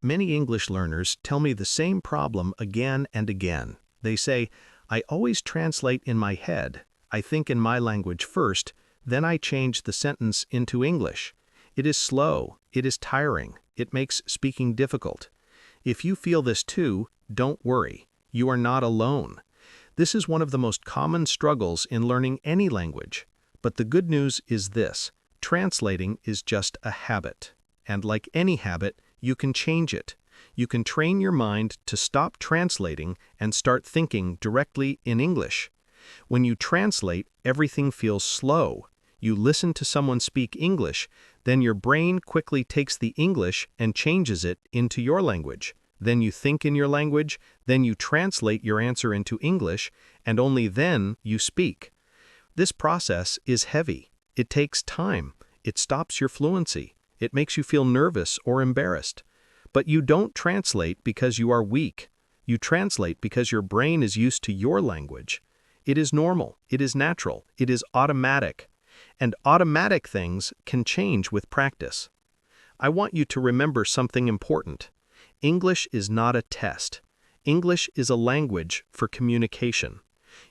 Many English learners tell me the same problem again and again. They say, I always translate in my head. I think in my language first, then I change the sentence into English. It is slow, it is tiring, it makes speaking difficult. If you feel this too, don't worry. You are not alone. This is one of the most common struggles in learning any language. But the good news is this: translating is just a habit. And like any habit, you can change it. You can train your mind to stop translating and start thinking directly in English. When you translate, everything feels slow. You listen to someone speak English, then your brain quickly takes the English and changes it into your language. Then you think in your language, then you translate your answer into English, and only then you speak. This process is heavy. It takes time. It stops your fluency. It makes you feel nervous or embarrassed. But you don't translate because you are weak. You translate because your brain is used to your language. It is normal. It is natural. It is automatic. And automatic things can change with practice. I want you to remember something important. English is not a test. English is a language for communication.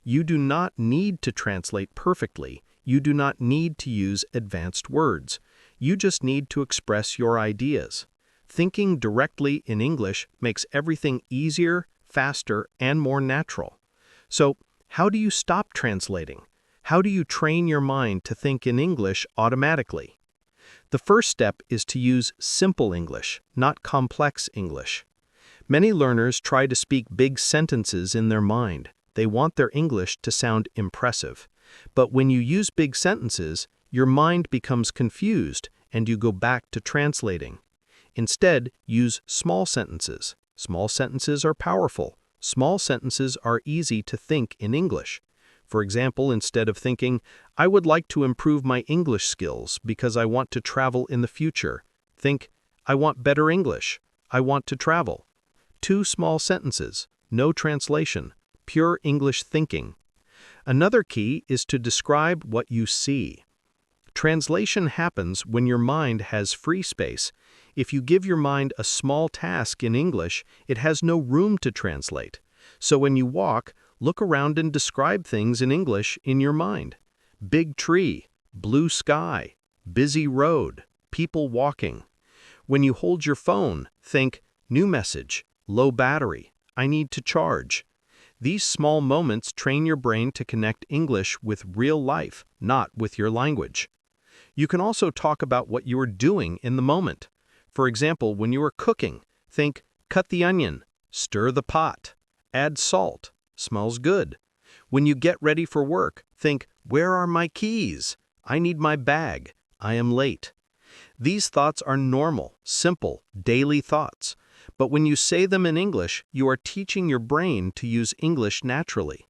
You do not need to translate perfectly. You do not need to use advanced words. You just need to express your ideas. Thinking directly in English makes everything easier, faster, and more natural. So, how do you stop translating? How do you train your mind to think in English automatically? The first step is to use simple English, not complex English. Many learners try to speak big sentences in their mind. They want their English to sound impressive. But when you use big sentences, your mind becomes confused and you go back to translating. Instead, use small sentences. Small sentences are powerful. Small sentences are easy to think in English. For example, instead of thinking, I would like to improve my English skills because I want to travel in the future, think, I want better English. I want to travel. 2 small sentences, no translation, pure English thinking. Another key is to describe what you see. Translation happens when your mind has free space. If you give your mind a small task in English, it has no room to translate. So when you walk, look around and describe things in English in your mind. Big tree, blue sky, busy road, people walking. When you hold your phone, think, new message, low battery, I need to charge. These small moments train your brain to connect English with real life, not with your language. You can also talk about what you are doing in the moment. For example, when you are cooking, think, cut the onion, stir the pot, add salt, smells good. When you get ready for work, think, where are my keys? I need my bag. I am late. These thoughts are normal, simple, daily thoughts. But when you say them in English, you are teaching your brain to use English naturally.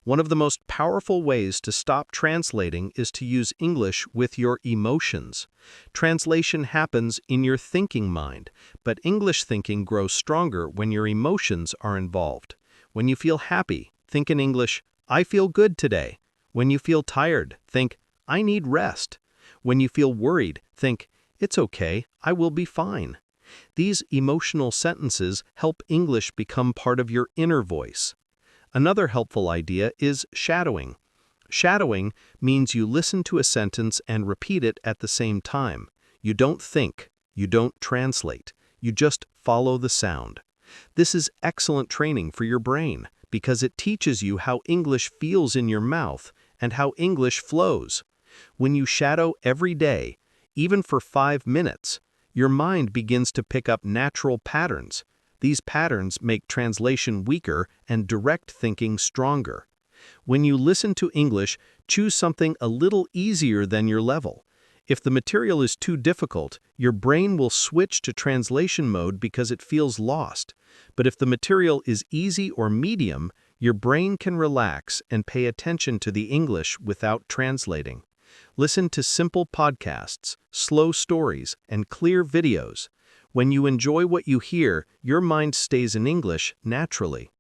One of the most powerful ways to stop translating is to use English with your emotions. Translation happens in your thinking mind, but English thinking grows stronger when your emotions are involved. When you feel happy, think in English, I feel good today. When you feel tired, think, I need rest. When you feel worried, think, it's okay, I will be fine. These emotional sentences help English become part of your inner voice. Another helpful idea is shadowing. Shadowing means you listen to a sentence and repeat it at the same time. You don't think, you don't translate, you just follow the sound. This is excellent training for your brain because it teaches you how English feels in your mouth and how English flows. When you shadow every day, even for 5 minutes, your mind begins to pick up natural patterns. These patterns make translation weaker and direct thinking stronger. When you listen to English, choose something a little easier than your level. If the material is too difficult, your brain will switch to translation mode because it feels lost. But if the material is easy or medium, your brain can relax and pay attention to the English without translating. Listen to simple podcasts, slow stories, and clear videos. When you enjoy what you hear, your mind stays in English naturally.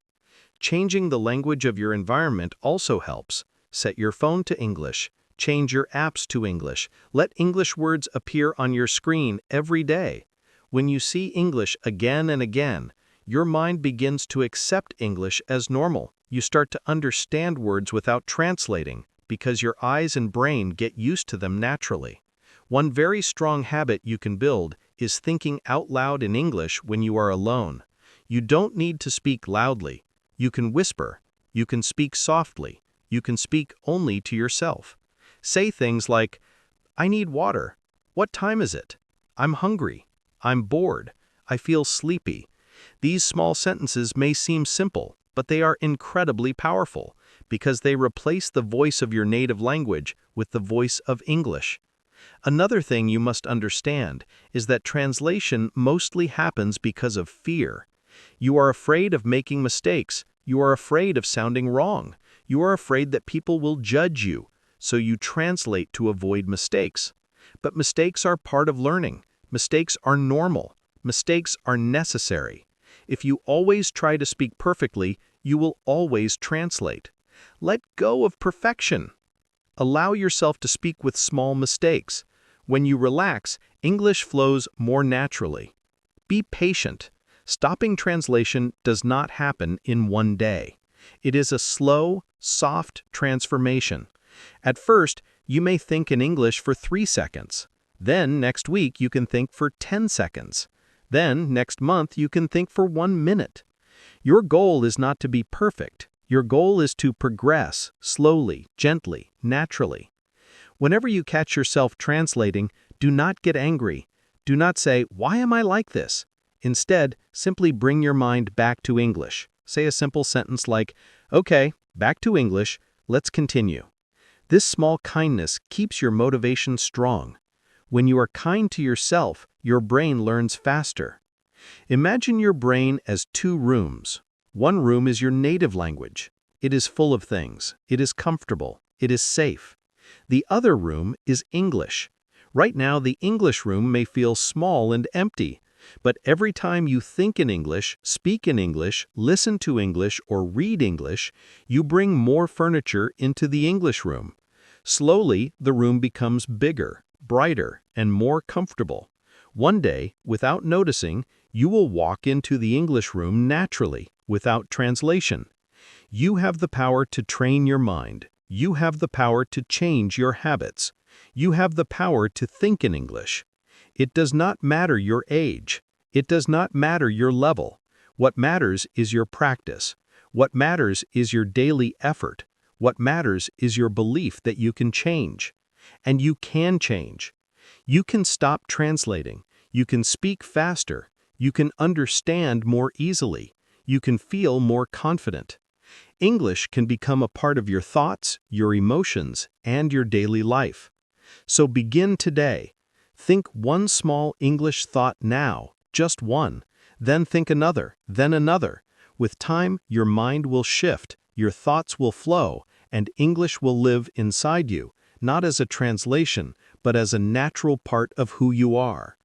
Changing the language of your environment also helps. Set your phone to English. Change your apps to English. Let English words appear on your screen every day. When you see English again and again, your mind begins to accept English as normal. You start to understand words without translating, because your eyes and brain get used to them naturally. One very strong habit you can build is thinking out loud in English when you are alone. You don't need to speak loudly. You can whisper. You can speak softly. You can speak only to yourself. Say things like, "I need water. What time is it? I'm hungry. I'm bored. I feel sleepy." These small sentences may seem simple, but they are incredibly powerful because they replace the voice of your native language with the voice of English. Another thing you must understand is that translation mostly happens because of fear. You are afraid of making mistakes. You are afraid of sounding wrong. You are afraid that people will judge you, so you translate to avoid mistakes. But mistakes are part of learning. Mistakes are normal. Mistakes are necessary. If you always try to speak perfectly, you will always translate. Let go of perfection. Allow yourself to speak with small mistakes. When you relax, English flows more naturally. Be patient. Stopping translation does not happen in one day. It is a slow, soft transformation. At first, you may think in English for 3 seconds. Then, next week, you can think for 10 seconds. Then, next month, you can think for 1 minute. Your goal is not to be perfect. Your goal is to progress, slowly, gently, naturally. Whenever you catch yourself translating, do not get angry. Do not say, "Why am I like this?" Instead, simply bring your mind back to English. Say a simple sentence like, "Okay, back to English, let's continue." This small kindness keeps your motivation strong. When you are kind to yourself, your brain learns faster. Imagine your brain as 2 rooms. One room is your native language. It is full of things. It is comfortable. It is safe. The other room is English. Right now, the English room may feel small and empty, but every time you think in English, speak in English, listen to English, or read English, you bring more furniture into the English room. Slowly, the room becomes bigger, brighter, and more comfortable. One day, without noticing, you will walk into the English room naturally, without translation. You have the power to train your mind. You have the power to change your habits. You have the power to think in English. It does not matter your age. It does not matter your level. What matters is your practice. What matters is your daily effort. What matters is your belief that you can change. And you can change. You can stop translating. You can speak faster. You can understand more easily. You can feel more confident. English can become a part of your thoughts, your emotions, and your daily life. So begin today. Think one small English thought now, just one. Then think another, then another. With time, your mind will shift, your thoughts will flow, and English will live inside you, not as a translation, but as a natural part of who you are.